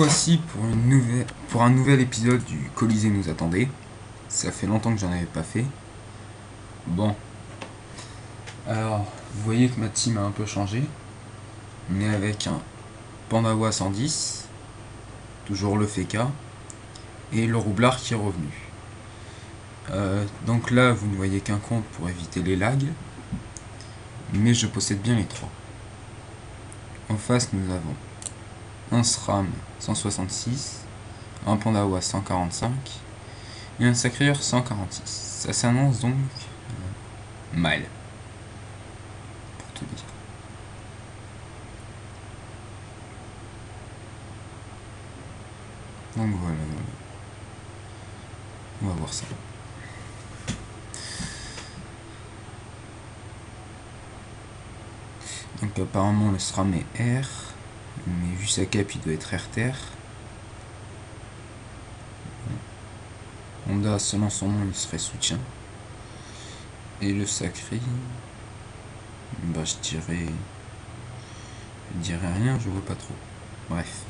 revoici pour un nouvel épisode du Colisée nous attendait. Ça fait longtemps que j'en avais pas fait. Bon. Alors, vous voyez que ma team a un peu changé. On est avec un Pandawa 110, toujours le Feka, et le roublard qui est revenu. Donc là, vous ne voyez qu'un compte pour éviter les lags, mais je possède bien les trois. En face, nous avons un SRAM 166, un Pandawa 145 et un Sacreur 146. Ça s'annonce donc mal, pour tout dire. Donc voilà, on va voir ça. Donc apparemment le SRAM est R, mais vu sa cap il doit être R-Ter. Honda, selon son nom, il serait soutien. Et le Sacré, bah je dirais rien, je vois pas trop. Bref.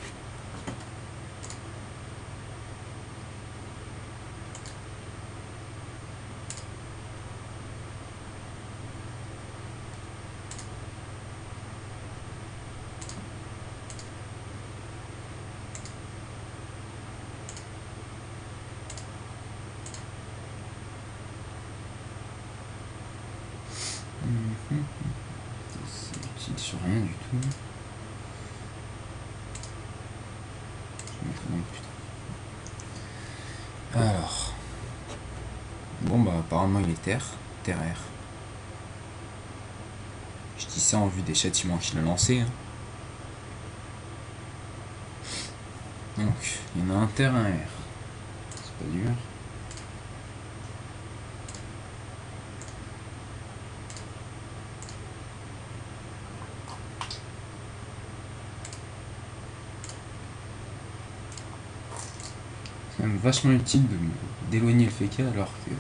C'est utile sur rien du tout. Alors. Bon bah apparemment il est terre-air. Je dis ça en vue des châtiments qu'il a lancés. Hein. Donc, il y en a un terre, un air. C'est pas dur. C'est quand même vachement utile d'éloigner le Feka alors que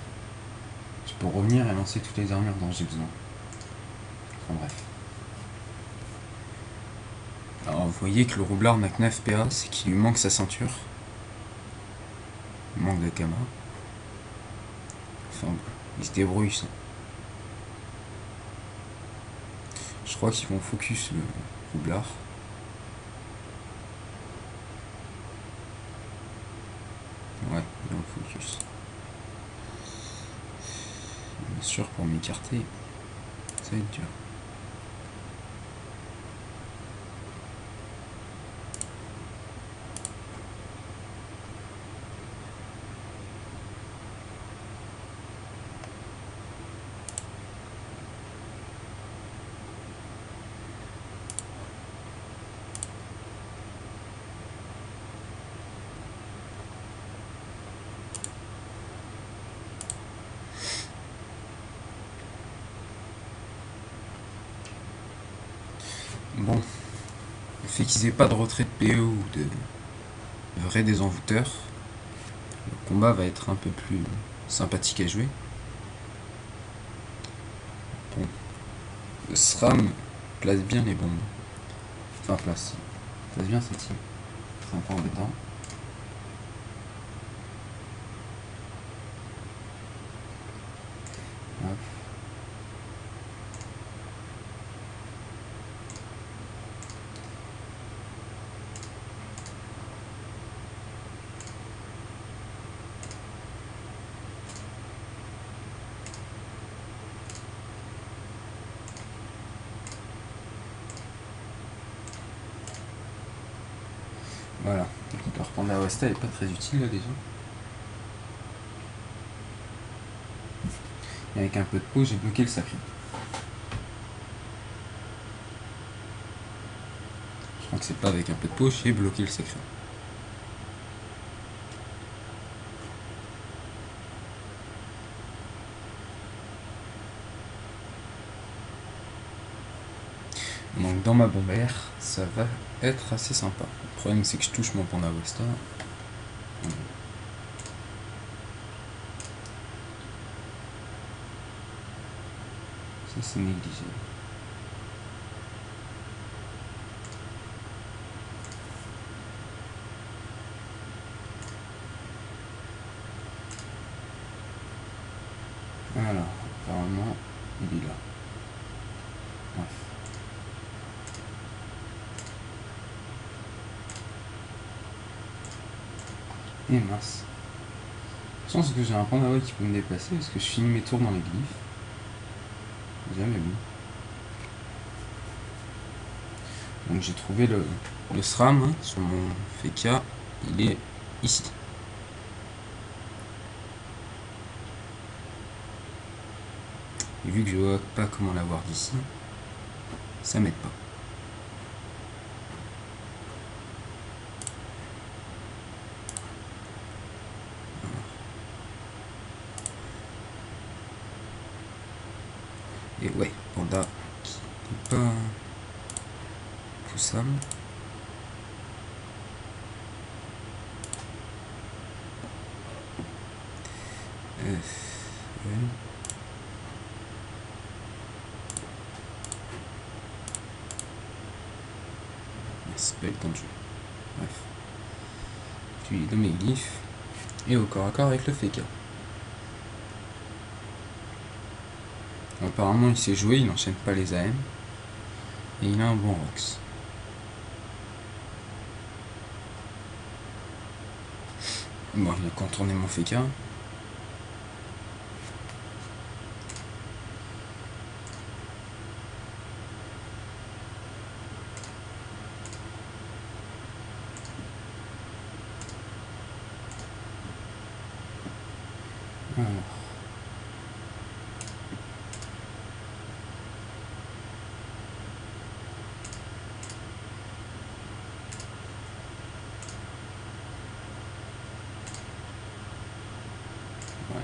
je peux revenir et lancer toutes les armures dont j'ai besoin. Enfin bref. Alors vous voyez que le roublard n'a que 9 PA, c'est qu'il lui manque sa ceinture. Il manque de Kama. Enfin, il se débrouille ça. Je crois qu'ils vont focus le roublard. Ouais, ils vont focus. Bien sûr, pour m'écarter, ça va être dur. Bon, le fait qu'ils aient pas de retrait de PE ou de vrais désenvoûteurs, le combat va être un peu plus sympathique à jouer. Bon, le SRAM place bien les bombes. Enfin, place bien cette team. C'est un peu embêtant. Hop. Voilà, leur Panda Westa est pas très utile là déjà. Et avec un peu de peau, j'ai bloqué le Sacré. Je crois que c'est pas avec un peu de peau, j'ai bloqué le Sacré. Donc dans ma bombière, ça va être assez sympa. Le problème c'est que je touche mon Panda Westa. Ça c'est négligé. Apparemment, il est là. Bref. Et mince. Je pense que j'ai un Pandawa qui peut me déplacer parce que je finis mes tours dans les glyphes. Jamais vu. Donc j'ai trouvé le SRAM hein, sur mon FK. Il est ici. Et vu que je vois pas comment l'avoir d'ici, ça m'aide pas. Et ouais, Panda qui n'est pas poussable. Ouais. C'est pas le temps de jouer. Bref. Puis de mes glyphes. Et au corps à corps avec le FK. Apparemment il sait jouer, il n'enchaîne pas les AM. Et il a un bon Rox. Bon, il a contourné mon FK. Alors.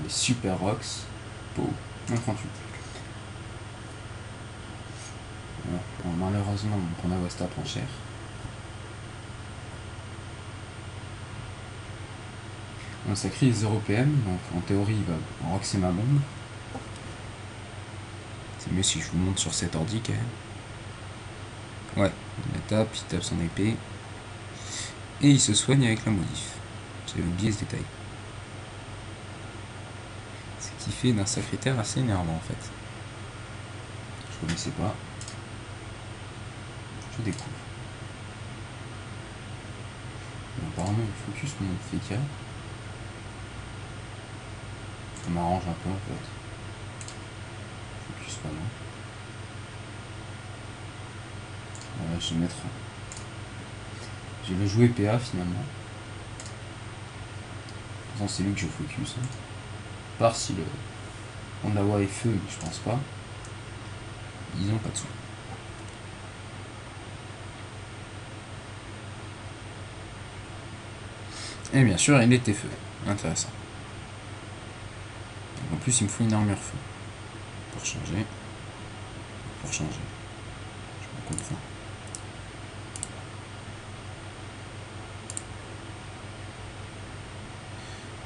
Les super Rox. Beau. 1,38. Bon, malheureusement, mon Pandawa prend cher. On sacré les européennes, donc en théorie il va roxer ma bombe. C'est mieux si je vous montre sur cet ordi quand même. Ouais, il la tape, il tape son épée. Et il se soigne avec la modif. J'avais oublié ce détail. Ce qui fait d'un secrétaire assez énervant en fait. Je connaissais pas. Je découvre. Et apparemment il focus mon FK. Ça m'arrange un peu en fait. Focus pas mal. Voilà, je vais mettre. Je vais jouer PA finalement. C'est lui que je focus. Hein. À part si le Pandawa est feu, mais je pense pas. Ils ont pas de sous. Et bien sûr, il était feu. Intéressant. En plus, il me faut une armure feu. Pour changer. Pour changer. Je me comprends.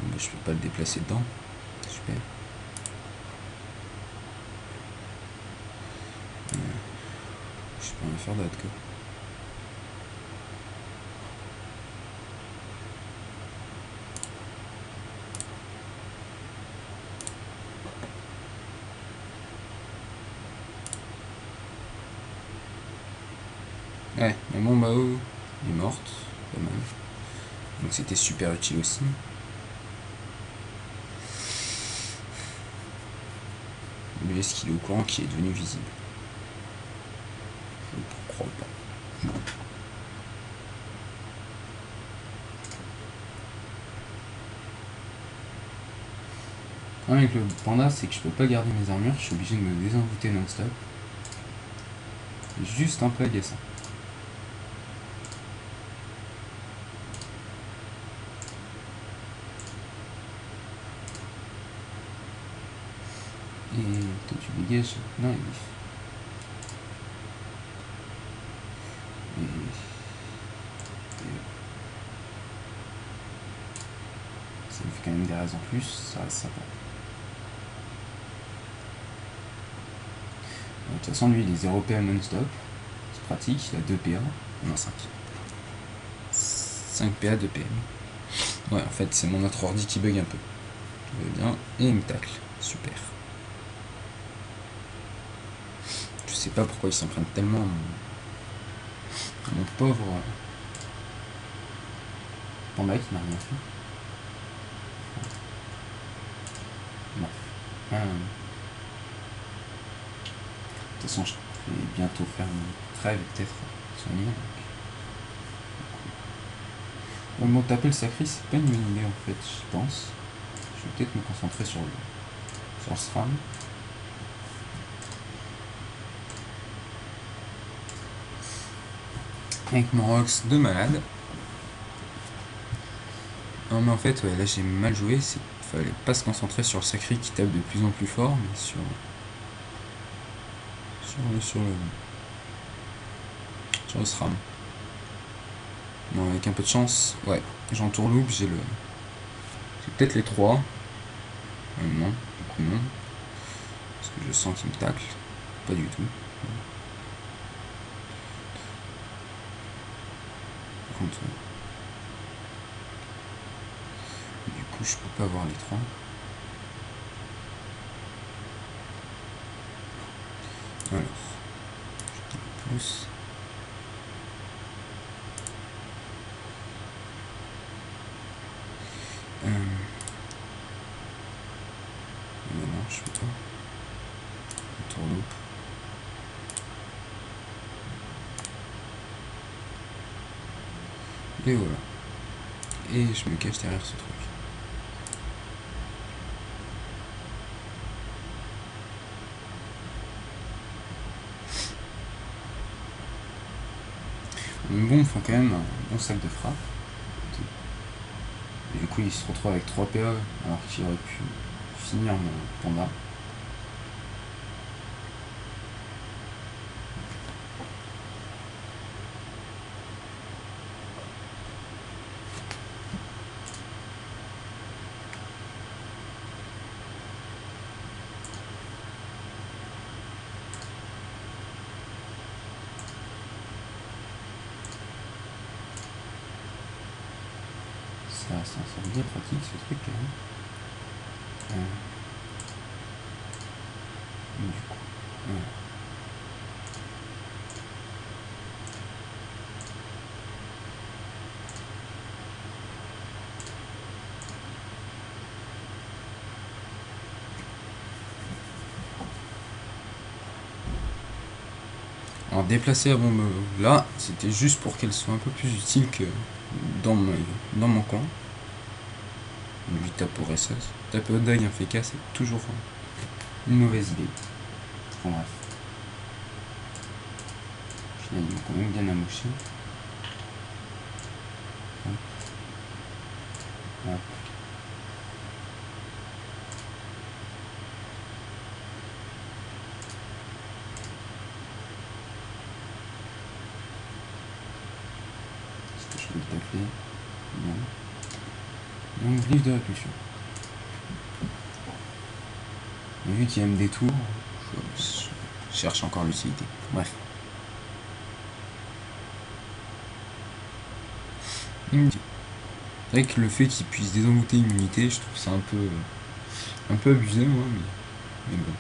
Bon, bah, je peux pas le déplacer dedans. Super. Je peux rien faire d'autre quoi. Ouais, mais mon Mao est morte, pas mal. Donc c'était super utile aussi. Lui, est-ce qu'il est au courant qui est devenu visible? Je ne crois pas. Le problème avec le panda, c'est que je peux pas garder mes armures, je suis obligé de me désenvoûter non-stop. Juste un peu agaçant. Et toi tu dégages dans les glyphes. Ça me fait quand même des raisons en plus, ça reste sympa. De toute façon lui il est 0 PM non-stop. C'est pratique, il a 2 PA. Non 5. 5 PA, 2 PM. Ouais en fait c'est mon autre ordi qui bug un peu. Tout va bien. Et il me tacle. Super. sais pas pourquoi ils s'en prennent tellement mon pauvre panda qui n'a rien fait. Bref. De toute façon, je vais bientôt faire une trêve et peut-être soigner. Bon, bon, taper le sacré, c'est pas une bonne idée en fait, je pense. Je vais peut-être me concentrer sur le SRAM. Avec mon Rox de malade. Non mais en fait, ouais, là j'ai mal joué, fallait pas se concentrer sur le sacré qui tape de plus en plus fort, mais sur le SRAM. Non, avec un peu de chance, ouais, j'entourloupe, j'ai peut-être les 3. Non, du coup non. Parce que je sens qu'il me tacle. Pas du tout. Par contre, du coup, je peux pas avoir les 3. Alors, je tape plus. Non, je peux pas. Entourloupe. Et voilà. Et je me cache derrière ce truc. Mais bon, ils font quand même un bon sac de frappe. Et du coup, il se retrouve avec 3 PA alors qu'il aurait pu finir mon panda. Ça bien pratique ce truc. Hein. Du coup, voilà. Alors déplacer la bombe là, c'était juste pour qu'elle soit un peu plus utile que dans mon coin. Lui tape au RSS. Taper au deuil un FK, c'est toujours une mauvaise idée. Enfin bref. Finalement, ils m'ont quand même bien amouché. Hop. Hop. Est-ce que je peux le taper? Non. Donc, livre de répulsion. Mais vu qu'il aime des tours, je cherche encore l'utilité. Bref. C'est vrai que le fait qu'il puisse désenvoûter immunité, je trouve ça un peu abusé, moi, mais bon.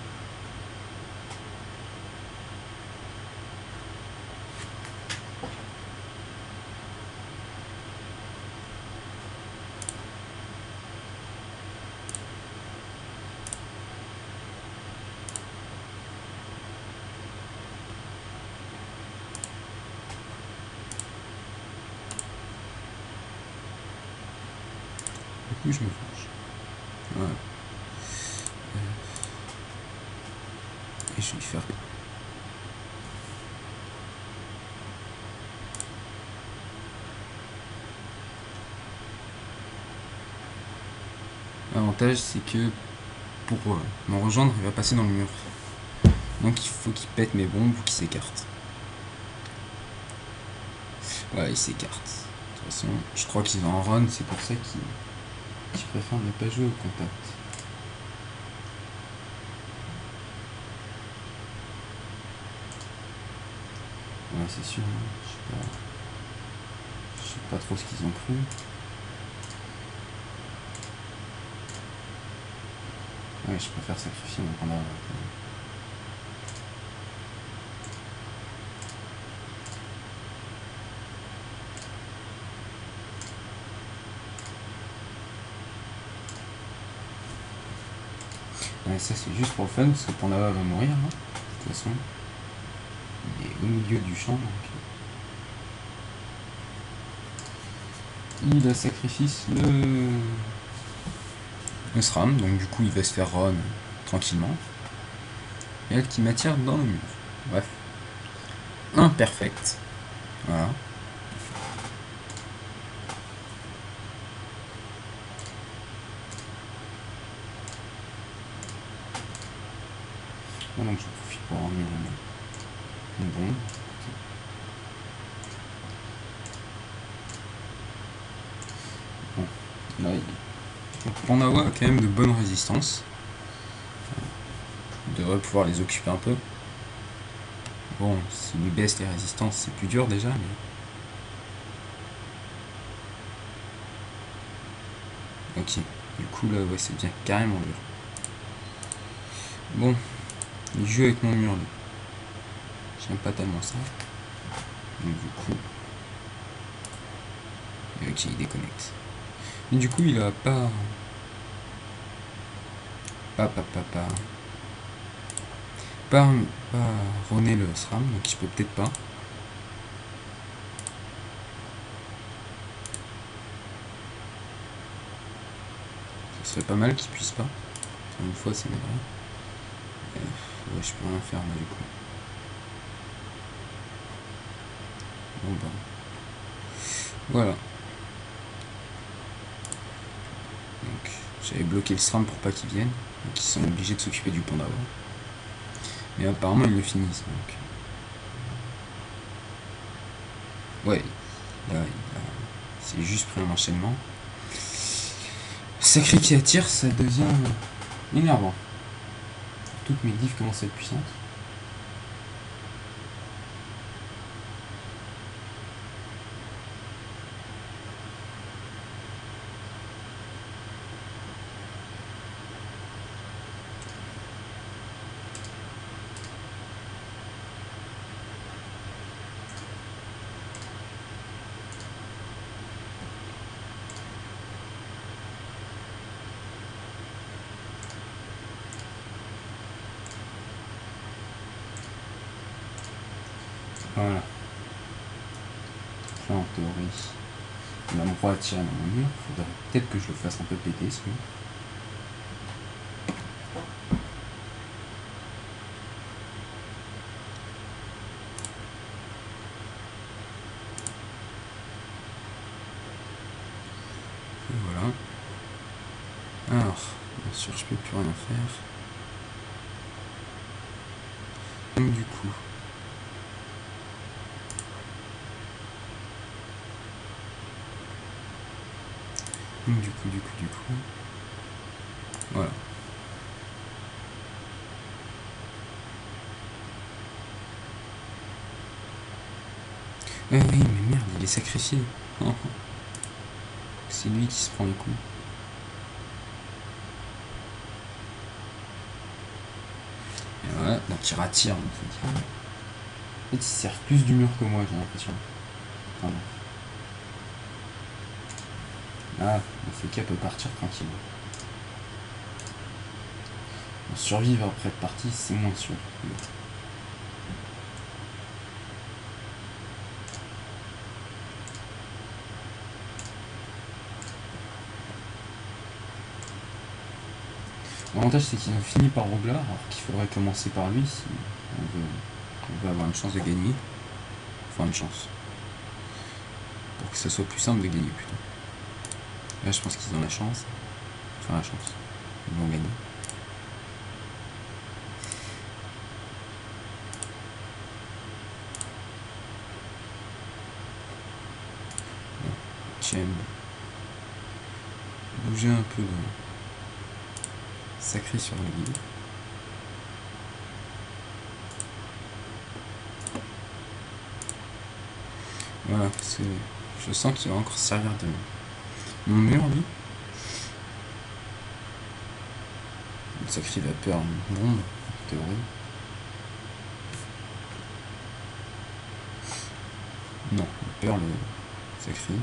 Du coup, je me fâche. Voilà. Et je vais faire. L'avantage, c'est que pour m'en rejoindre, il va passer dans le mur. Donc il faut qu'il pète mes bombes ou qu'il s'écarte. Voilà, il s'écarte. De toute façon, je crois qu'ils ont un run, c'est pour ça qu'ils préfèrent ne pas jouer au contact. Ouais, c'est sûr, hein. Je sais pas trop ce qu'ils ont cru. Ouais, je préfère sacrifier mon panda. Ouais, ça c'est juste pour le fun, parce que Pandava va mourir, hein, de toute façon. Il est au milieu du champ, donc... Il a sacrifice le SRAM, donc du coup il va se faire run tranquillement. Et elle qui m'attire dans le mur. Bref. Imperfect. Voilà. Bon, donc j'en profite pour ramener une bombe. Bon, là, Pandava a quand même de bonnes résistances. On devrait pouvoir les occuper un peu. Bon, s'il lui baisse les résistances, c'est plus dur déjà, mais... Ok, du coup là, ouais, c'est bien carrément dur. Bon, il joue avec mon mur, lui. J'aime pas tellement ça. Donc du coup... Ok, il déconnecte. Et du coup, il a pas... Pas runner le SRAM, donc il peut peut-être pas. Ce serait pas mal qu'il puisse pas. Une fois, c'est vrai. Ouais, je peux rien faire là du coup. Bon bah. Voilà. Donc, j'avais bloqué le SRAM pour pas qu'ils viennent. Donc ils sont obligés de s'occuper du Pandava. Mais apparemment ils le finissent donc. Ouais, là, c'est juste pris un enchaînement. Sacré qui attire, ça devient énervant. Toutes mes diffs commencent à être puissantes. Voilà. Là, en théorie, il a le droit à tirer dans mon mur. Faudrait peut-être que je le fasse un peu péter, ce mur. Et voilà. Alors, bien sûr, je peux plus rien faire. Donc du coup... Du coup... Voilà. Oui, mais merde, il est sacrifié. Oh. C'est lui qui se prend les coups. Et voilà, donc il rattire. En fait, il sert plus du mur que moi, j'ai l'impression. Enfin, là, le FK peut partir tranquille. On survivre après de partie, c'est moins sûr. L'avantage c'est qu'ils ont fini par Roglar, alors qu'il faudrait commencer par lui si on veut avoir une chance de gagner. Enfin une chance. Pour que ça soit plus simple de gagner plutôt. Là je pense qu'ils ont la chance. Enfin la chance. Ils vont gagner. Tiens. Bouger un peu de sacré sur la guide. Voilà, parce que je sens qu'il va encore servir de mon mur, lui. Le sacré vapeur, une bombe, en théorie. Non, il peur le sacré.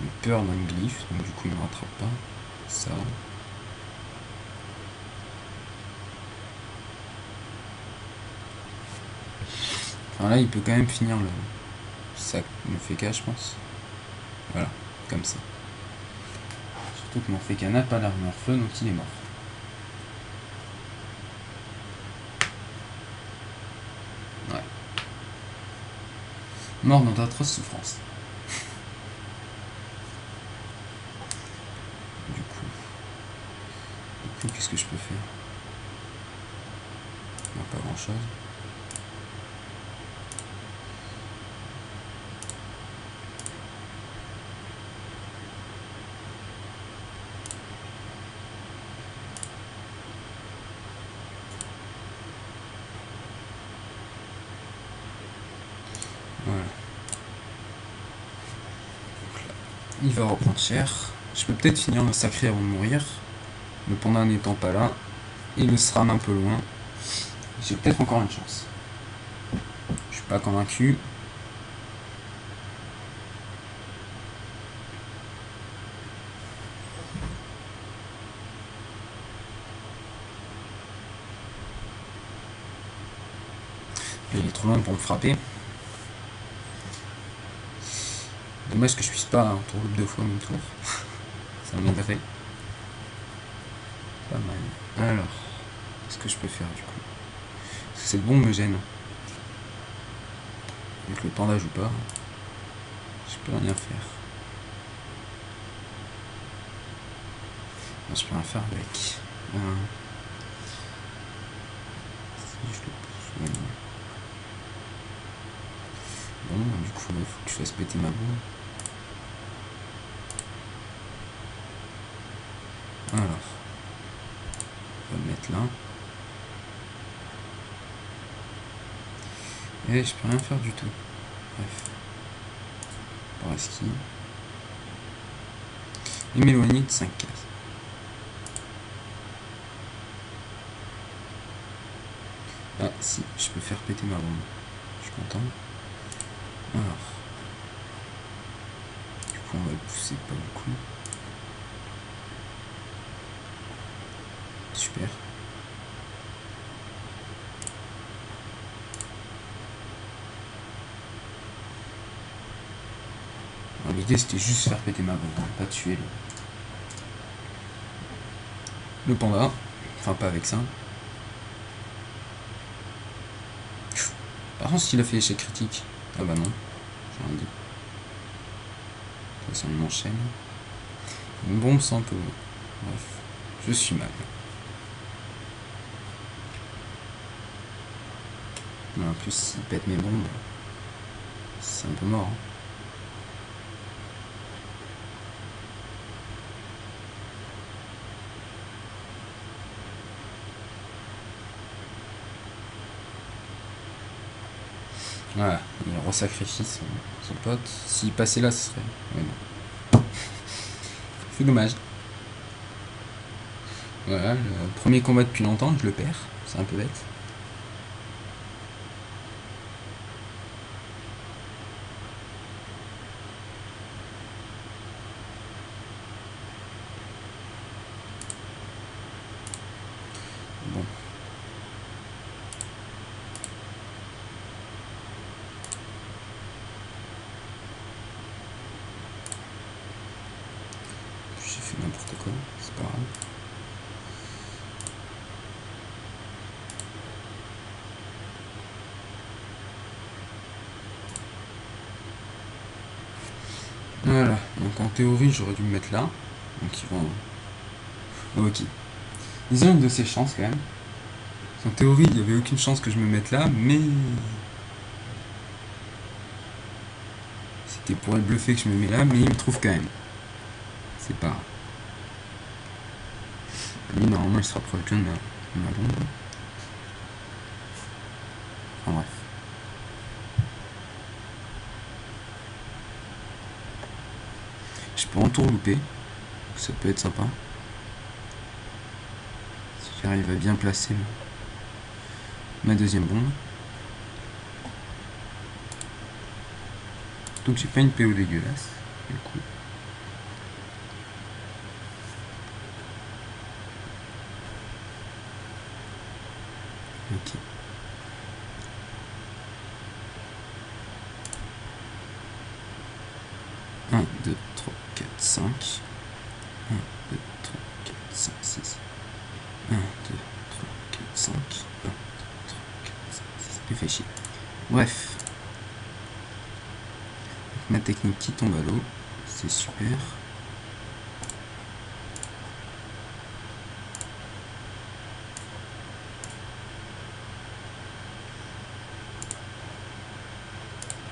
Il peur d'un glyphe, donc du coup il ne me rattrape pas. Ça. Enfin là, il peut quand même finir le... Ça me fait qu'à, je pense. Voilà, comme ça. Surtout que mon Feka n'a pas d'armure feu, donc il est mort. Ouais. Mort dans d'atroces souffrances. Du coup, qu'est-ce que je peux faire? Non, pas grand-chose. Voilà. Il va reprendre cher. Je peux peut-être finir le sacré avant de mourir. Le panda n'étant pas là. Et le SRAM un peu loin. J'ai peut-être encore une chance. Je suis pas convaincu. Il est trop loin pour me frapper. Dommage que je puisse pas tourloupe 2 fois mon tour. Ça m'aiderait. Pas mal. Alors, qu'est-ce que je peux faire du coup? Parce que cette bombe me gêne. Vu que le panda joue pas, je peux rien faire. Non, je peux rien faire avec. Si je le pousse, ouais, non. Bon, du coup, il faut que je fasse péter ma bombe. Alors, on va le mettre là. Et je peux rien faire du tout. Bref. Par ski. Et m'éloigner de 5 cases. Ah si, je peux faire péter ma bombe. Je suis content. Alors. Du coup, on va le pousser pas beaucoup. Super. L'idée c'était juste faire péter ma bombe, hein, pas tuer le panda. Enfin, pas avec ça. Par contre, s'il a fait échec critique. Ah bah non, j'ai rien dit. De toute façon, on enchaîne. Une bombe sans peu. Bref, je suis mal. Mais en plus, s'il pète mes bombes, c'est un peu mort. Hein. Voilà, il resacrifie son pote. S'il passait là, ce serait... Mais bon. C'est dommage. Voilà, le premier combat depuis longtemps, je le perds. C'est un peu bête. Bon. J'ai fait n'importe quoi, c'est pas grave. Voilà, donc en théorie j'aurais dû me mettre là. Donc ils vont... Ok. Ils ont une de ces chances quand même. En théorie il n'y avait aucune chance que je me mette là, mais... C'était pour être bluffé que je me mets là, mais il me trouve quand même. C'est pas grave. Lui normalement il sera proche de ma bombe. Enfin bref. Je peux entourlouper. Ça peut être sympa. Si j'arrive à bien placer ma deuxième bombe. Donc j'ai pas une PO dégueulasse. Du coup. Ok. 1, 2, 3, 4, 5. 1, 2, 3, 4, 5, 6. 1, 2, 3, 4, 5. 1, 2, 3, 4, 5, 6. Il fait chier. Bref. Ma technique qui tombe à l'eau. C'est super.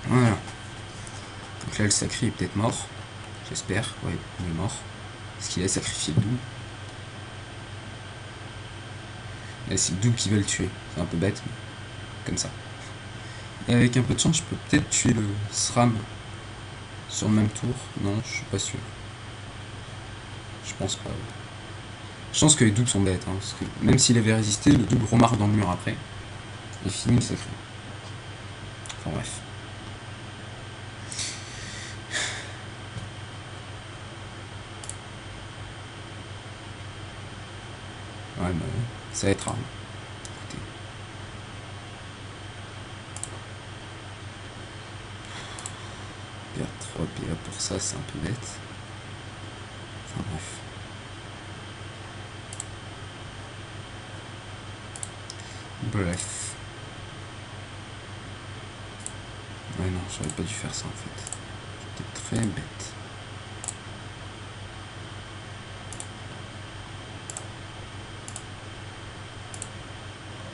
Voilà. Donc là, le sacré est peut-être mort. J'espère. Ouais, il est mort. Parce qu'il a sacrifié le double. Là, c'est le double qui va le tuer. C'est un peu bête, mais comme ça. Et avec un peu de chance, je peux peut-être tuer le SRAM sur le même tour. Non, je suis pas sûr. Je pense pas. Je pense que les doubles sont bêtes. Hein, parce que même s'il avait résisté, le double remarque dans le mur après. Et finit le sacré. Enfin bref. Ouais, bah, ça va être rare. Écoutez. Perdre 3 PA pour ça, c'est un peu bête. Enfin bref. Bref. Ouais, non, j'aurais pas dû faire ça en fait. C'était très bête.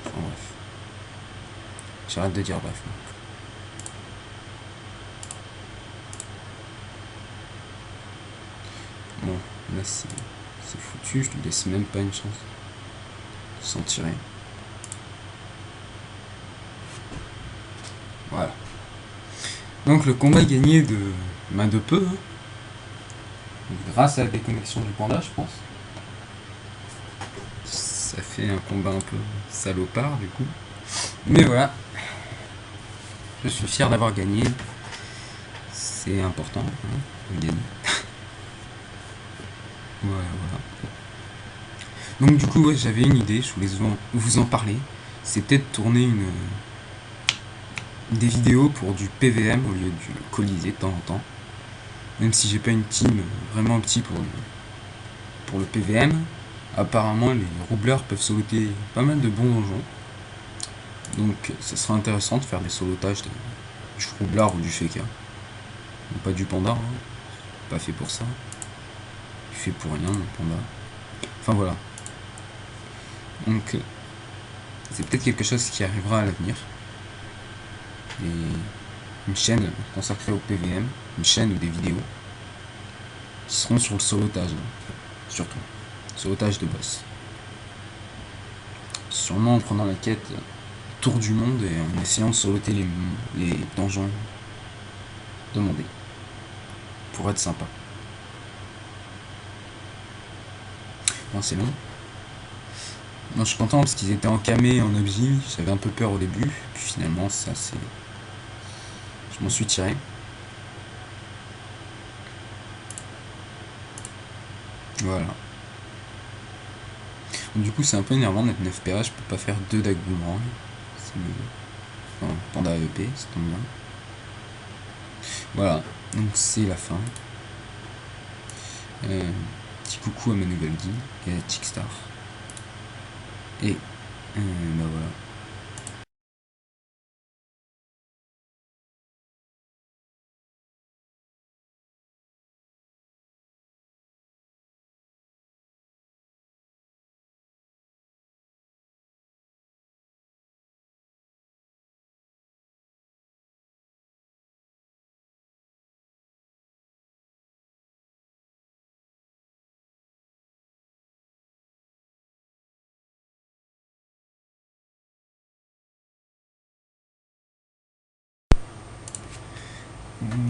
Enfin bref. J'arrête de dire bref. Bon, là c'est foutu, je lui laisse même pas une chance de s'en tirer. Voilà. Donc le combat est gagné de main de peu, hein. Grâce à la déconnexion du panda, je pense. Ça fait un combat un peu salopard du coup. Mais voilà. Je suis fier d'avoir gagné. C'est important, hein, de gagner. Voilà. Donc du coup, ouais, j'avais une idée, je voulais vous en parler. C'est peut-être tourner des vidéos pour du PVM au lieu du Colisée de temps en temps. Même si j'ai pas une team vraiment petit pour le PVM, apparemment les roubleurs peuvent soloter pas mal de bons donjons. Donc ça sera intéressant de faire des solotages du roublard ou du Feka. Pas du panda, hein. Pas fait pour ça. Il fait pour rien le panda. Enfin voilà. Donc c'est peut-être quelque chose qui arrivera à l'avenir. Et une chaîne consacrée au PVM, une chaîne ou des vidéos qui seront sur le solotage, surtout. Solotage de boss. Sûrement en prenant la quête tour du monde et en essayant de soloter les donjons demandés. Pour être sympa. Bon, c'est long. Moi, je suis content parce qu'ils étaient encamés en objet. J'avais un peu peur au début. Puis finalement, ça c'est... Je m'en suis tiré. Voilà. Donc, du coup, c'est un peu énervant d'être 9 PA. Je peux pas faire 2 dagues boomerang. C'est mieux. Enfin, panda AEP, ça tombe bien. Voilà. Donc, c'est la fin. Petit coucou à ma nouvelle guide et à Chickstar. Et bah voilà.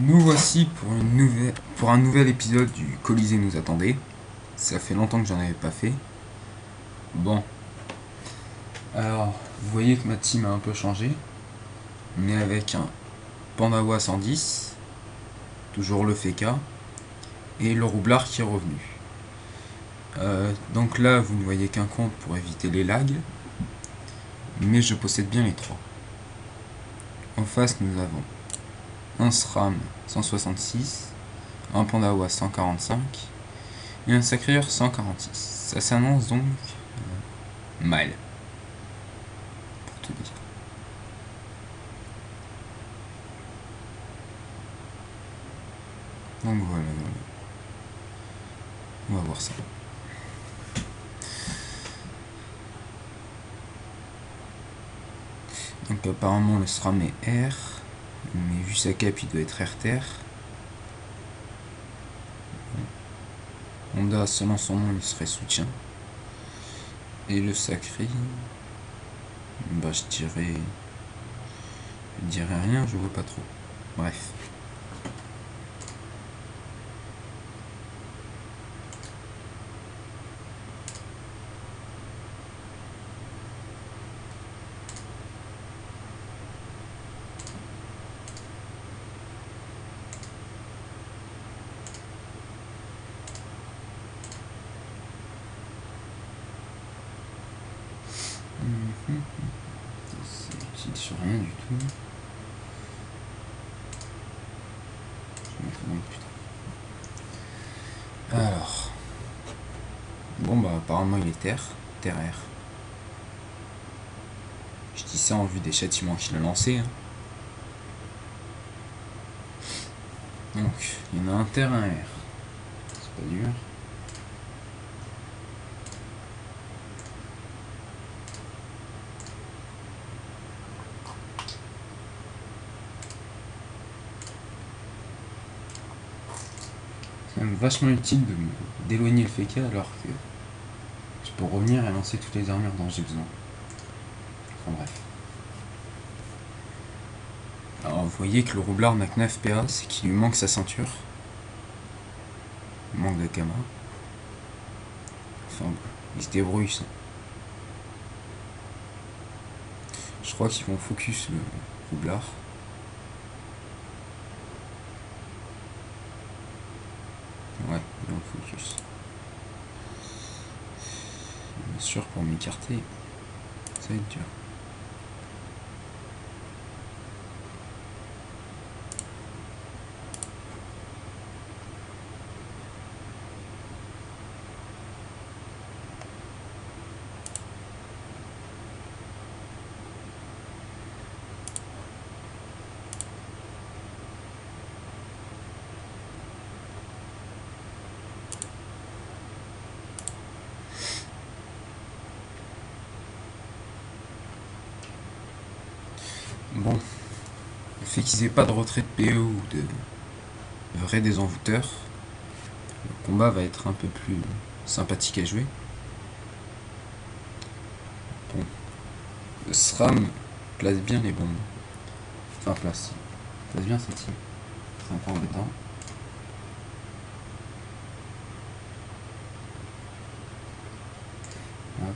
Nous voici pour un nouvel épisode du Colisée nous attendait. Ça fait longtemps que j'en avais pas fait. Bon. Alors, vous voyez que ma team a un peu changé. On est avec un Pandawa 110, toujours le Feka, et le roublard qui est revenu. Donc là, vous ne voyez qu'un compte pour éviter les lags, mais je possède bien les trois. En face, nous avons un SRAM 166, un Pandawa 145 et un Sacrieur 146. Ça s'annonce donc mal, pour tout dire. Donc voilà. On va voir ça. Donc apparemment le SRAM est R, mais vu sa cap il doit être RTR. Honda selon son nom il serait soutien. Et le Sacri, bah je dirais rien, je vois pas trop. Bref. C'est utile sur rien du tout. Alors. Bon bah apparemment il est terre-air. Je dis ça en vue des châtiments qu'il a lancés. Hein. Donc, il y en a un terre, un air. C'est pas dur. C'est quand même vachement utile d'éloigner le FK alors que je peux revenir et lancer toutes les armures dont j'ai besoin. Enfin bref. Alors vous voyez que le roublard n'a que 9 PA, c'est qu'il lui manque sa ceinture. Il manque de Kama. Enfin bon, il se débrouille ça. Je crois qu'ils vont focus le roublard. Ouais, ils vont focus. Bien sûr pour m'écarter, ça va être dur. Bon, le fait qu'ils aient pas de retrait de PE ou de vrai désenvoûteur, le combat va être un peu plus sympathique à jouer. Bon, le SRAM place bien les bombes. Enfin place bien cette team. C'est un peu embêtant. Hop.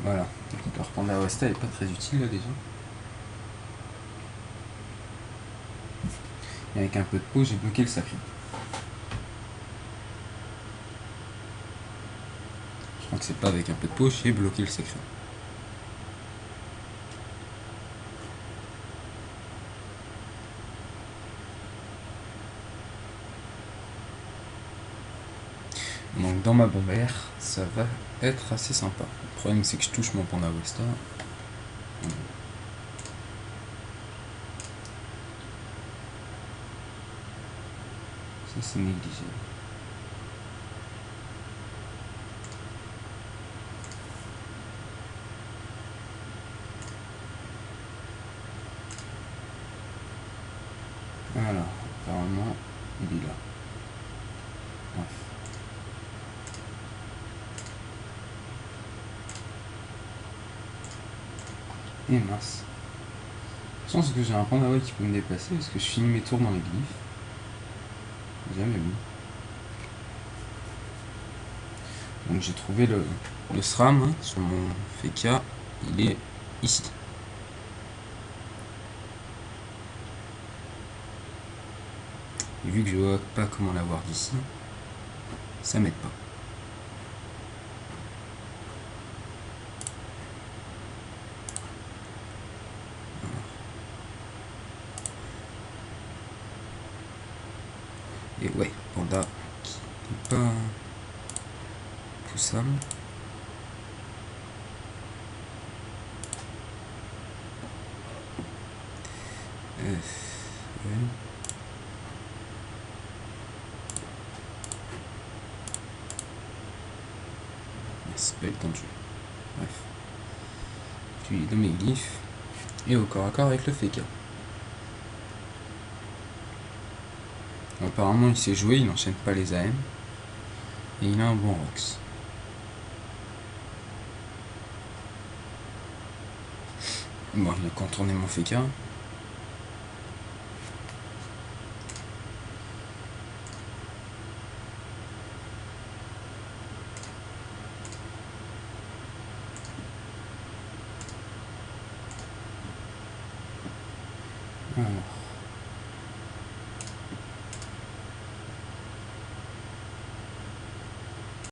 Voilà, donc leur Panda Westa est pas très utile là déjà. Et avec un peu de peau, j'ai bloqué le Sacri. Je crois que c'est pas avec un peu de peau, j'ai bloqué le Sacri. Donc dans ma bombe air, ça va être assez sympa. Le problème c'est que je touche mon Panda Westa. Ça c'est négligé. Alors, apparemment, il est là. Bref. Et mince. Je pense que j'ai un Pandawa qui peut me déplacer parce que je finis mes tours dans les glyphes. Jamais vu. Donc j'ai trouvé le SRAM hein, sur mon FK. Il est ici. Et vu que je vois pas comment l'avoir d'ici, ça m'aide pas. Et ouais, panda qui n'est pas poussable. Ouais. C'est pas le temps de jouer. Bref. Puis dans mes glyphes. Et au corps à corps avec le Feka. Apparemment il sait jouer, il n'enchaîne pas les AM. Et il a un bon Rox. Bon, il a contourné mon Feka. Alors.